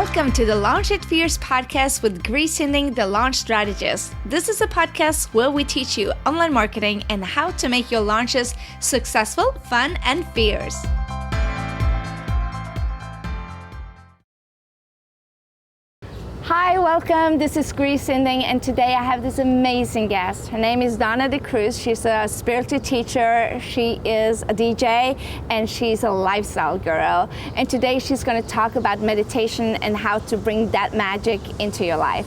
Welcome to the Launch It Fierce podcast with Gry Sinding, the launch strategist. This is a podcast where we teach you online marketing and how to make your launches successful, fun, and fierce. Hi, welcome. This is Gry Sinding, and today I have this amazing guest. Her name is Donna D'Cruz. She's a spiritual teacher, she is a DJ, and she's a lifestyle guru. And today she's going to talk about meditation and how to bring that magic into your life.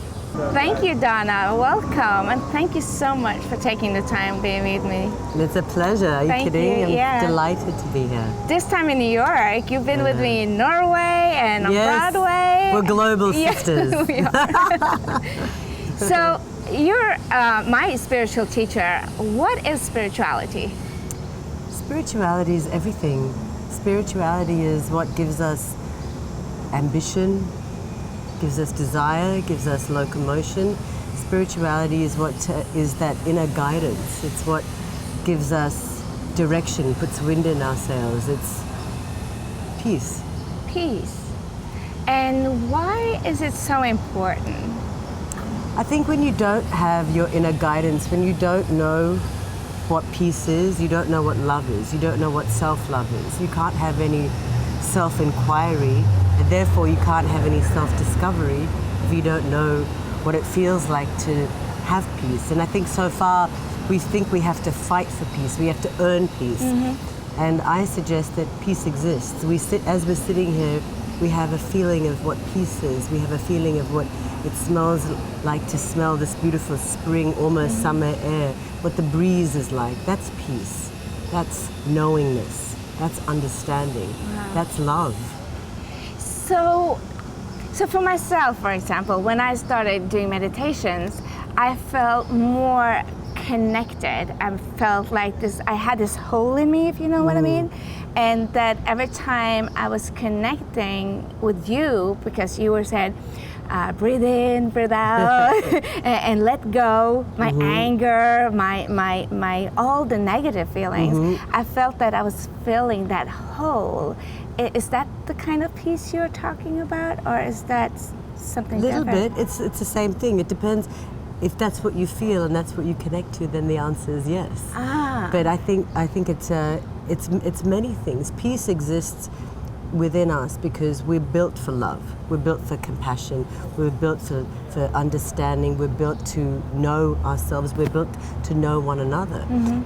Thank you, Donna. Welcome, and thank you so much for taking the time being with me. It's a pleasure. Are you kidding? I'm delighted to be here. This time in New York, you've been with me in Norway and on Broadway. We're global sisters. Yes, we are. So, you're my spiritual teacher. What is spirituality? Spirituality is everything. Spirituality is what gives us ambition, gives us desire, gives us locomotion. Spirituality is what is that inner guidance. It's what gives us direction, puts wind in our sails. It's peace. Peace. And why is it so important? I think when you don't have your inner guidance, when you don't know what peace is, you don't know what love is, you don't know what self-love is, you can't have any self-inquiry, and therefore you can't have any self-discovery if you don't know what it feels like to have peace. And I think so far we think we have to fight for peace, we have to earn peace. And I suggest that peace exists. As we're sitting here, we have a feeling of what peace is. We have a feeling of what it smells like to smell this beautiful spring, almost summer air, what the breeze is like. That's peace. That's knowingness. That's understanding. Wow. That's love. So for myself, for example, when I started doing meditations, I felt more connected. I felt like I had this hole in me, if you know what I mean. And that every time I was connecting with you, because you were said, breathe in, breathe out, and let go my anger, my all the negative feelings. I felt that I was filling that hole. Is that the kind of peace you're talking about, or is that something different? A little bit. It's the same thing. It depends. If that's what you feel and that's what you connect to, then the answer is yes. But I think it's many things. Peace exists within us because we're built for love. We're built for compassion. We're built for understanding. We're built to know ourselves. We're built to know one another.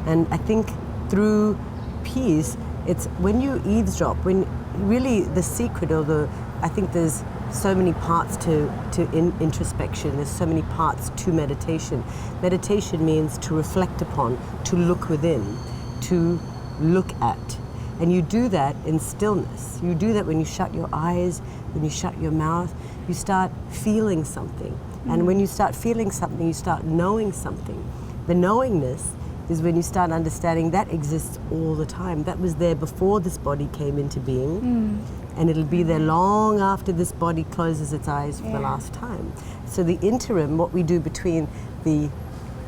And I think through peace, it's when you eavesdrop, when really the secret I think there's so many parts to introspection, there's so many parts to meditation. Meditation means to reflect upon, to look within, to look at. And you do that in stillness. You do that when you shut your eyes, when you shut your mouth, you start feeling something. And when you start feeling something, you start knowing something. The knowingness is when you start understanding that exists all the time. That was there before this body came into being. And it'll be there long after this body closes its eyes for the last time. So the interim, what we do between the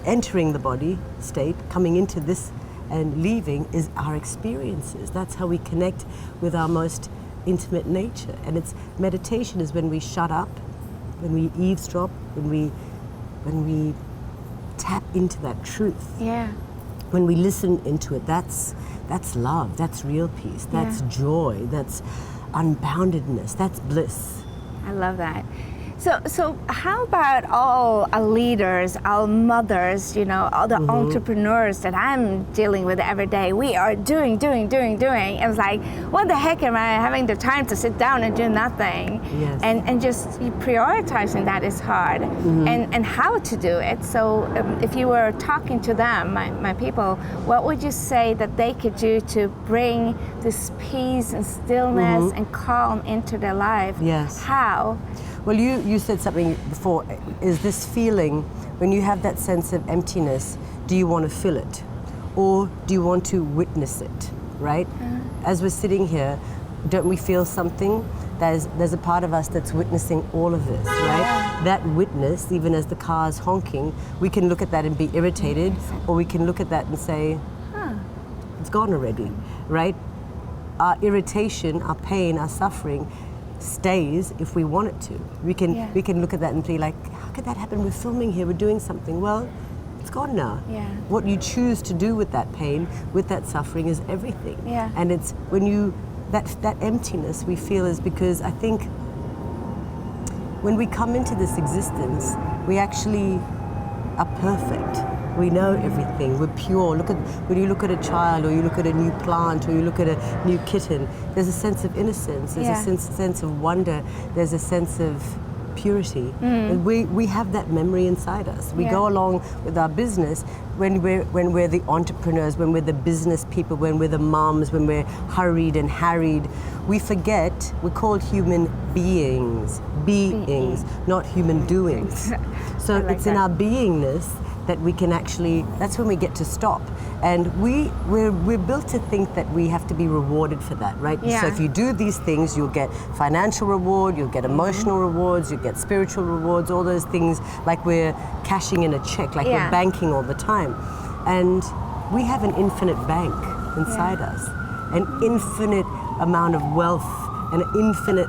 entering the body state, coming into this and leaving, is our experiences. That's how we connect with our most intimate nature. And meditation is when we shut up, when we eavesdrop, when we tap into that truth. When we listen into it, that's love, that's real peace, that's joy, that's unboundedness, that's bliss. I love that. So how about all our leaders, our mothers, all the entrepreneurs that I'm dealing with every day? We are doing. It was like, what the heck am I having the time to sit down and do nothing? Yes. And just prioritizing that is hard. And how to do it. So if you were talking to them, my people, what would you say that they could do to bring this peace and stillness and calm into their life? Yes. How? Well, you said something before, is this feeling, when you have that sense of emptiness, do you want to fill it? Or do you want to witness it, right? As we're sitting here, don't we feel something? There's a part of us that's witnessing all of this, right? That witness, even as the car's honking, we can look at that and be irritated, or we can look at that and say, it's gone already, right? Our irritation, our pain, our suffering stays if we want it to. We can look at that and be like, how could that happen? We're filming here, we're doing something. Well, it's gone now. Yeah. What you choose to do with that pain, with that suffering, is everything. Yeah. And it's when you that emptiness we feel is because I think when we come into this existence, we actually are perfect. We know everything. We're pure. When you look at a child, or you look at a new plant, or you look at a new kitten, there's a sense of innocence. There's a sense of wonder. There's a sense of purity. And we have that memory inside us. We go along with our business when we're the entrepreneurs, when we're the business people, when we're the moms, when we're hurried and harried. We forget we're called human beings, not human doings. So like it's in our beingness that we can actually, that's when we get to stop. And we're built to think that we have to be rewarded for that, right? Yeah. So if you do these things, you'll get financial reward, you'll get emotional rewards, you'll get spiritual rewards, all those things, like we're cashing in a check, like we're banking all the time. And we have an infinite bank inside us, an infinite amount of wealth, an infinite,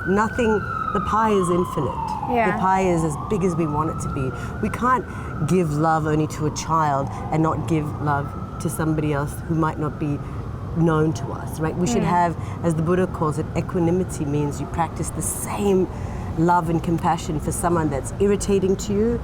the pie is infinite. Yeah. The pie is as big as we want it to be. We can't give love only to a child and not give love to somebody else who might not be known to us, right? We should have, as the Buddha calls it, equanimity means you practice the same love and compassion for someone that's irritating to you.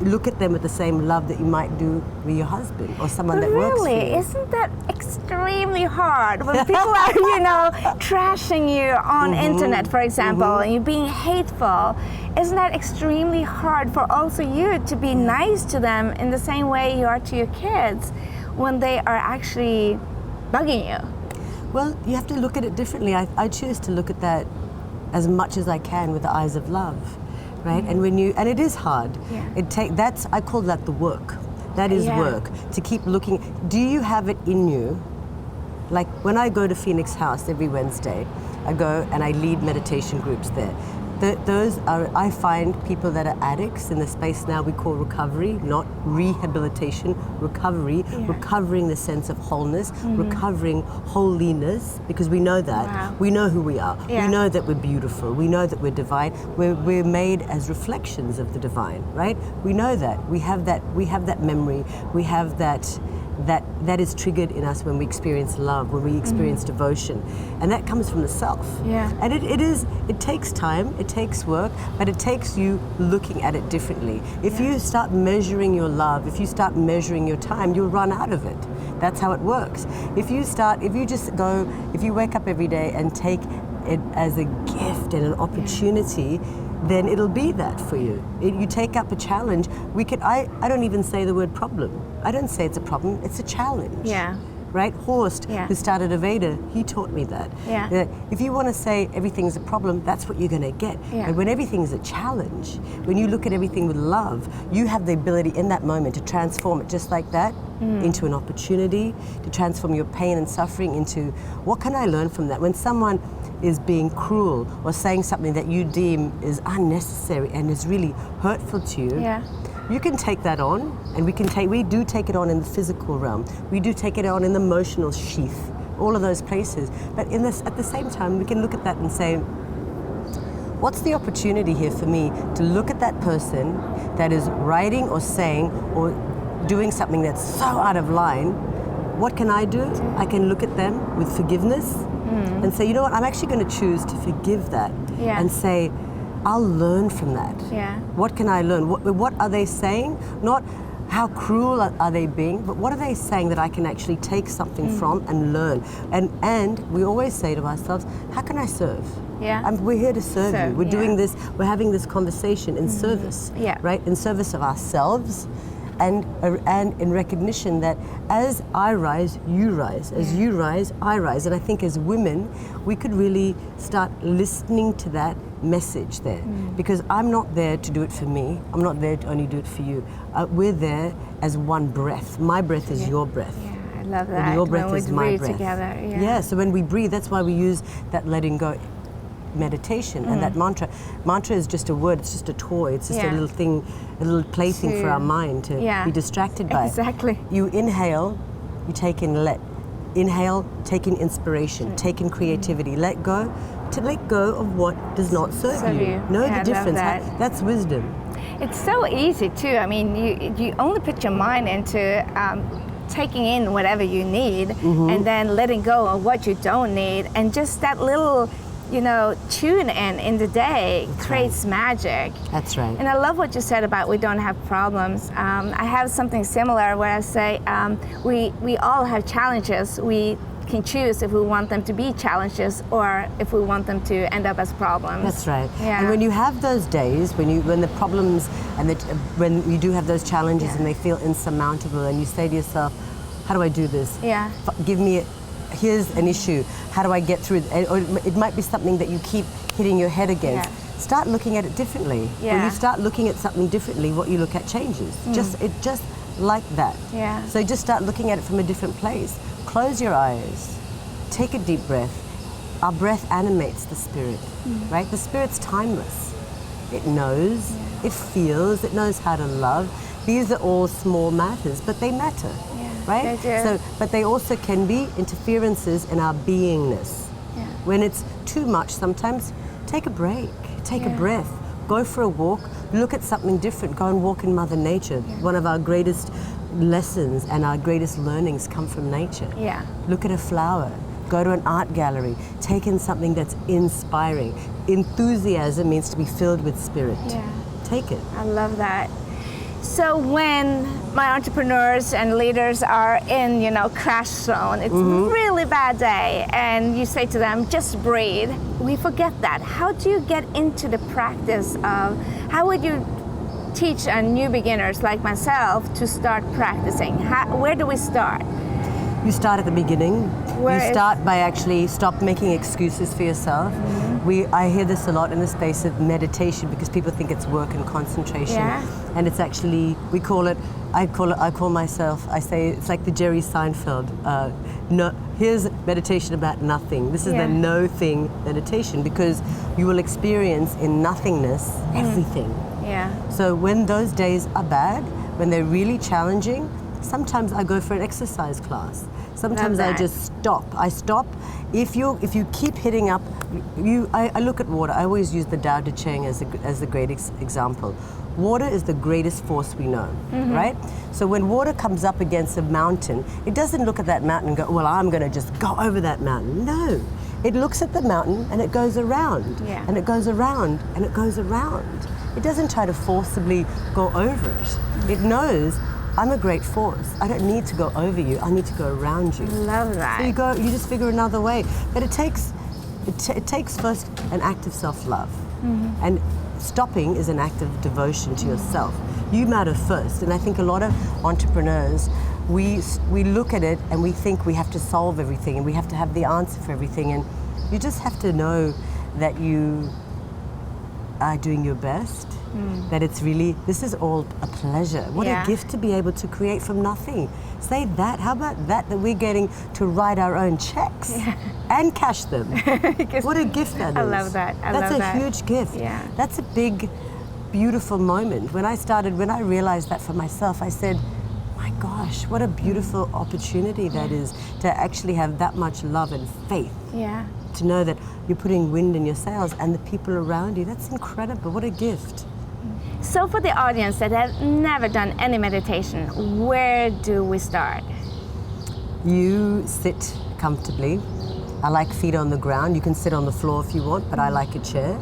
Look at them with the same love that you might do with your husband or someone that works for you. Really? Isn't that extremely hard when people are, trashing you on internet, for example, and you're being hateful? Isn't that extremely hard for also you to be nice to them in the same way you are to your kids when they are actually bugging you? Well, you have to look at it differently. I choose to look at that as much as I can with the eyes of love. Right, and and it is hard. Yeah. I call that the work. That is work. To keep looking. Do you have it in you? Like when I go to Phoenix House every Wednesday, I go and I lead meditation groups there. I find people that are addicts in the space now we call recovery, not rehabilitation, recovery, recovering the sense of wholeness, recovering holiness, because we know that. Wow. We know who we are. Yeah. We know that we're beautiful. We know that we're divine. We're made as reflections of the divine, right? We know that. We have that memory. We have that is triggered in us when we experience love, when we experience devotion, and that comes from the self. Yeah. And it takes time, it takes work, but it takes you looking at it differently. If you start measuring your love, if you start measuring your time, you'll run out of it. That's how it works. If you wake up every day and take it as a gift and an opportunity, then it'll be that for you. You take up a challenge. I don't even say the word problem. I don't say it's a problem, it's a challenge. Yeah. Right? Horst, who started Aveda, he taught me that. Yeah. If you want to say everything's a problem, that's what you're going to get. Yeah. And when everything's a challenge, when you look at everything with love, you have the ability in that moment to transform it just like that into an opportunity, to transform your pain and suffering into, what can I learn from that? When someone is being cruel or saying something that you deem is unnecessary and is really hurtful to you, you can take that on, and we do take it on in the physical realm. We do take it on in the emotional sheath, all of those places. But at the same time, we can look at that and say, what's the opportunity here for me to look at that person that is writing or saying or doing something that's so out of line? What can I do? I can look at them with forgiveness and say, you know what, I'm actually going to choose to forgive that and say, I'll learn from that. Yeah. What can I learn? What are they saying? Not how cruel are they being, but what are they saying that I can actually take something from and learn? And we always say to ourselves, how can I serve? Yeah. We're here to serve you. We're doing this, we're having this conversation in service, right? In service of ourselves, and in recognition that as I rise, you rise. As you rise, I rise. And I think as women, we could really start listening to that message there, because I'm not there to do it for me. I'm not there to only do it for you. We're there as one breath. My breath is your breath. Yeah, I love that. And your breath is my breath. Together. Yeah. So when we breathe, that's why we use that letting go meditation and that mantra. Mantra is just a word. It's just a toy. It's just a little thing, a little plaything for our mind to be distracted by. Exactly. You inhale, you take in let. Inhale, take in inspiration, take in creativity. Let go, to let go of what does not serve you. Know the difference. That's wisdom. It's so easy too. I mean, you only put your mind into taking in whatever you need, and then letting go of what you don't need, and just that little, tune in the day creates magic. That's right. And I love what you said about we don't have problems. I have something similar where I say we all have challenges. We can choose if we want them to be challenges or if we want them to end up as problems. That's right. Yeah. And when you have those days, when the problems and when you do have those challenges and they feel insurmountable, and you say to yourself, how do I do this? Yeah. Here's an issue. How do I get through it? Or it might be something that you keep hitting your head against. Yeah. Start looking at it differently. Yeah. When you start looking at something differently, what you look at changes. Just like that. Yeah. So just start looking at it from a different place. Close your eyes. Take a deep breath. Our breath animates the spirit, right? The spirit's timeless. It knows, it feels, it knows how to love. These are all small matters, but they matter, right? They do. But they also can be interferences in our beingness. Yeah. When it's too much, sometimes take a break, take a breath, go for a walk, look at something different, go and walk in Mother Nature. One of our greatest lessons and our greatest learnings come from nature. Yeah. Look at a flower, go to an art gallery, take in something that's inspiring. Enthusiasm means to be filled with spirit. Yeah. Take it. I love that. So when my entrepreneurs and leaders are in, crash zone, it's a really bad day, and you say to them, just breathe, we forget that. How do you get into the practice of, how would you teach new beginners like myself to start practicing? Where do we start? You start at the beginning. Start by actually stop making excuses for yourself. I hear this a lot in the space of meditation because people think it's work and concentration. And it's actually, I call myself, I say it's like the Jerry Seinfeld. Here's meditation about nothing. This is the no thing meditation, because you will experience in nothingness everything. Yeah. So when those days are bad, when they're really challenging, sometimes I go for an exercise class. Sometimes I just stop. I stop. If you keep hitting up, I look at water. I always use the Tao Te Ching as the great example. Water is the greatest force we know, right? So when water comes up against a mountain, it doesn't look at that mountain and go, well, I'm going to just go over that mountain. No. It looks at the mountain and it goes around. And it goes around and it goes around. It doesn't try to forcibly go over it. It knows, I'm a great force. I don't need to go over you. I need to go around you. Love that. So you just figure another way. But it takes first an act of self-love. And stopping is an act of devotion to yourself. You matter first. And I think a lot of entrepreneurs, we look at it and we think we have to solve everything and we have to have the answer for everything. And you just have to know that you are doing your best, that it's really, this is all a pleasure. What a gift to be able to create from nothing. Say that, how about that we're getting to write our own checks and cash them. What a gift that is. I love that. That's a huge gift. Yeah. That's a big, beautiful moment. When I realized that for myself, I said, my gosh, what a beautiful opportunity that is to actually have that much love and faith. Yeah. To know that you're putting wind in your sails and the people around you, that's incredible. What a gift. So for the audience that have never done any meditation, where do we start? You sit comfortably. I like feet on the ground. You can sit on the floor if you want, but I like a chair.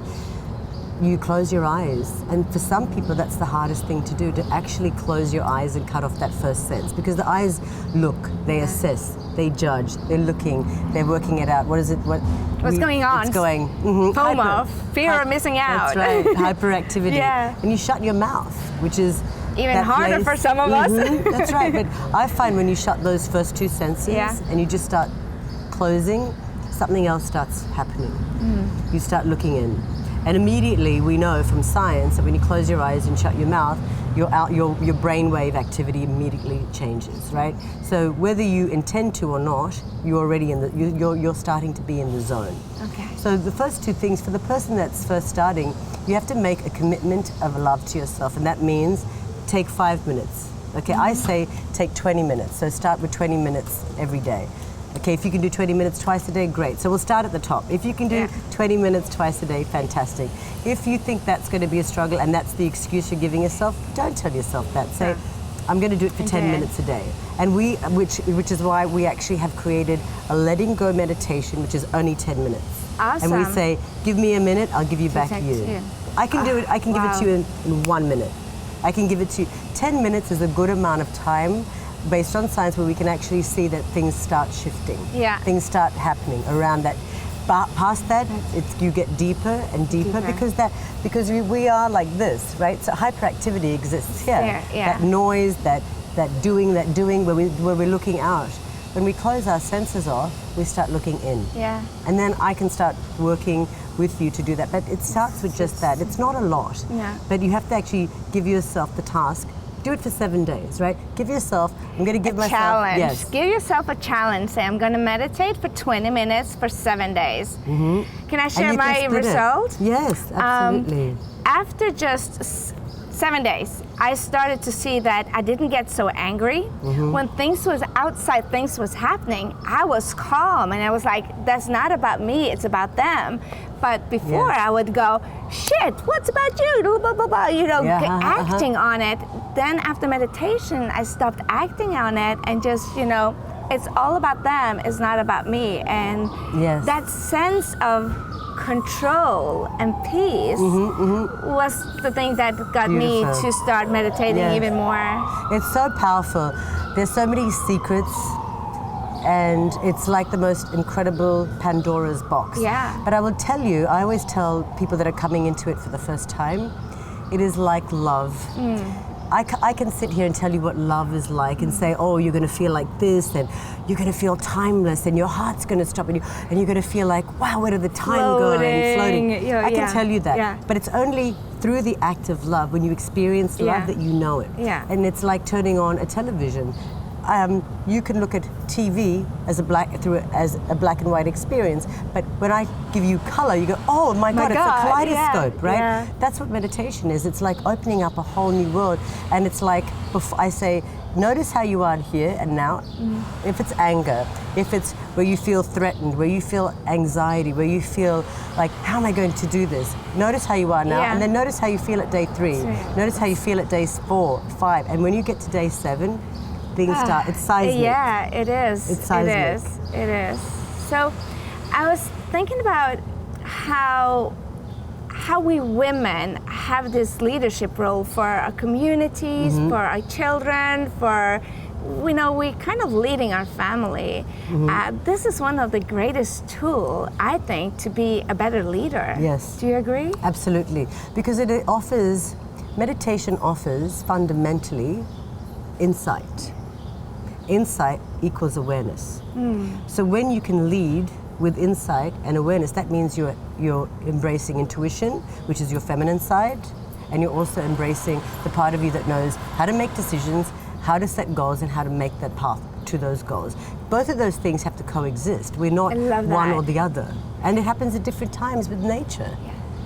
You close your eyes. And for some people, that's the hardest thing to do, to actually close your eyes and cut off that first sense. Because the eyes look, they assess, they judge, they're looking, they're working it out. What is it? What's going on? It's going. FOMO, fear of missing out. That's right, hyperactivity. And you shut your mouth, which is even harder for some of us. That's right, but I find when you shut those first two senses and you just start closing, something else starts happening. You start looking in. And immediately we know from science that when you close your eyes and shut your mouth, your brainwave activity immediately changes, right? So whether you intend to or not, you're already you're starting to be in the zone. Okay. So the first two things, for the person that's first starting, you have to make a commitment of love to yourself, and that means take 5 minutes. Okay, I say take 20 minutes. So start with 20 minutes every day. Okay, if you can do 20 minutes twice a day, great. So we'll start at the top. If you can do 20 minutes twice a day, fantastic. If you think that's going to be a struggle and that's the excuse you're giving yourself, don't tell yourself that. Say, I'm going to do it for 10 minutes a day. And which is why we actually have created a letting go meditation, which is only 10 minutes. Awesome. And we say, give me a minute, I'll give you back you. I can do it. I can give it to you in 1 minute. I can give it to you. 10 minutes is a good amount of time based on science where we can actually see that things start shifting. Yeah. Things start happening around that. Past that, you get deeper and deeper, because we are like this, right? So hyperactivity exists here. That noise, that doing, where we're looking out. When we close our senses off, we start looking in. Yeah. And then I can start working with you to do that. But it starts with just that. It's not a lot. Yeah. But you have to actually give yourself the task. Do it for 7 days, right? Give yourself, I'm going to give myself... challenge. Yes. Give yourself a challenge. Say, I'm going to meditate for 20 minutes for 7 days. Mm-hmm. Can I share my result? Yes, absolutely. After just 7 days, I started to see that I didn't get so angry. Mm-hmm. When things was happening, I was calm and I was like, that's not about me, it's about them. But before I would go, shit, what's about you? Blah, blah, blah, acting on it. Then after meditation, I stopped acting on it and just, it's all about them, it's not about me. And that sense of control and peace was the thing that got me to start meditating even more. It's so powerful. There's so many secrets, and it's like the most incredible Pandora's box. Yeah. But I will tell you, I always tell people that are coming into it for the first time, it is like love. I can sit here and tell you what love is like and say, oh, you're going to feel like this, and you're going to feel timeless, and your heart's going to stop, and you're going to feel like, wow, where did the time go? And floating. I can tell you that. But it's only through the act of love, when you experience love, that you know it. And it's like turning on a television. You can look at TV as a black and white experience, but when I give you color, you go, oh my God, it's a kaleidoscope, right? Yeah. That's what meditation is. It's like opening up a whole new world, and it's like, I say, notice how you are here and now. If it's anger, if it's where you feel threatened, where you feel anxiety, where you feel like, how am I going to do this? Notice how you are now, and then notice how you feel at day 3. Notice how you feel at days 4, 5, and when you get to day 7, things start. It's seismic. Yeah, it is. It's seismic. It is. So, I was thinking about how we women have this leadership role for our communities, for our children, we kind of leading our family. This is one of the greatest tools, I think, to be a better leader. Yes. Do you agree? Absolutely. Because meditation offers fundamentally insight. Insight equals awareness. So when you can lead with insight and awareness, that means you're embracing intuition, which is your feminine side, and you're also embracing the part of you that knows how to make decisions, how to set goals, and how to make that path to those goals. Both of those things have to coexist. We're not one or the other. And it happens at different times with nature.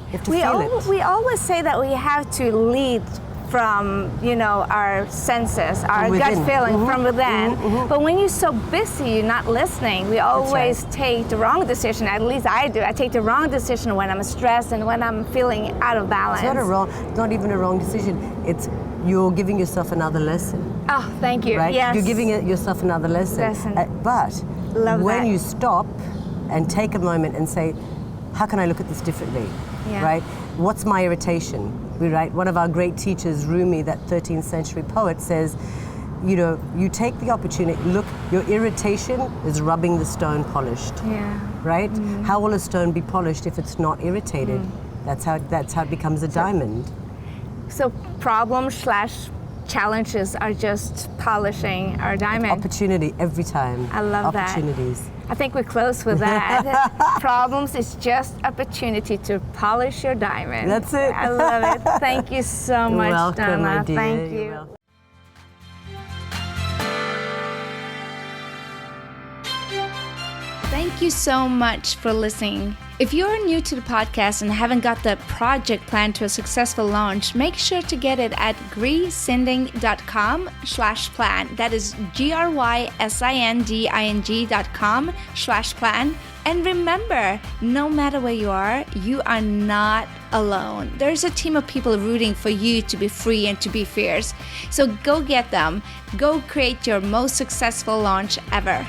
You have to feel it. We always say that we have to lead from our senses, our gut feeling from within. But when you're so busy, you're not listening. We always take the wrong decision. At least I do. I take the wrong decision when I'm stressed and when I'm feeling out of balance. It's not even a wrong decision. It's you're giving yourself another lesson. Oh, thank you. Right? Yes. You're giving yourself another lesson. But when you stop and take a moment and say, how can I look at this differently? Right? What's my irritation? One of our great teachers, Rumi, that 13th century poet, says, you take the opportunity, look, your irritation is rubbing the stone polished. Right? How will a stone be polished if it's not irritated? That's how it becomes a diamond. So problems/challenges are just polishing our diamond. Opportunity every time. I love that. Opportunities. I think we close with that. Problems is just opportunity to polish your diamond. That's it. I love it. Thank you so much, welcome, Donna. my dear. Thank you. Thank you so much for listening. If you're new to the podcast and haven't got the project plan to a successful launch, make sure to get it at grysinding.com/plan. That is grysinding.com/plan. And remember, no matter where you are not alone. There's a team of people rooting for you to be free and to be fierce. So go get them. Go create your most successful launch ever.